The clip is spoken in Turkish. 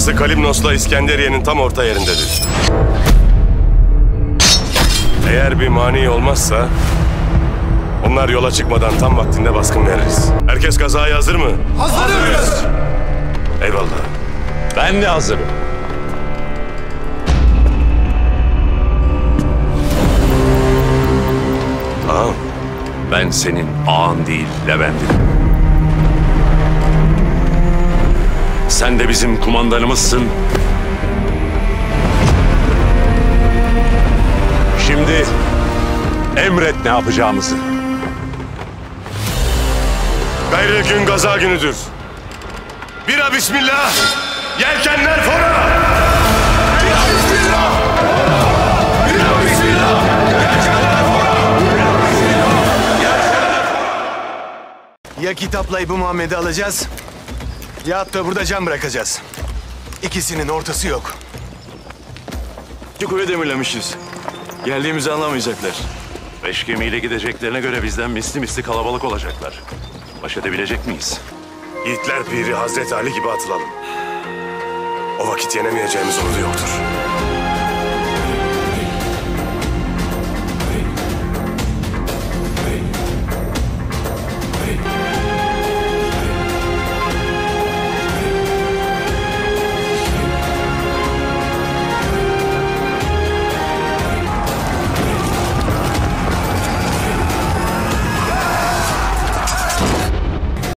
Burası Kalimnos'la İskenderiye'nin tam orta yerindedir. Eğer bir mani olmazsa onlar yola çıkmadan tam vaktinde baskın veririz. Herkes kazaya hazır mı? Hazırız. Eyvallah. Ben de hazırım. Ağam. Ben senin ağan değil, Levent'im. Sen de bizim kumandanımızsın. Şimdi emret ne yapacağımızı. Gayrı gün gaza günüdür. Bira bismillah, yelkenler fora! Bira bismillah! Bira bismillah! Yelkenler fora! Bira bismillah! Ya kitapla İbu Muhammed'i alacağız ya da burada can bırakacağız. İkisinin ortası yok. Kuyu demirlemişiz. Geldiğimizi anlamayacaklar. 5 gemiyle gideceklerine göre bizden misli kalabalık olacaklar. Baş edebilecek miyiz? Yiğitler Piri Hazreti Ali gibi atılalım. O vakit yenemeyeceğimiz ordu yoktur.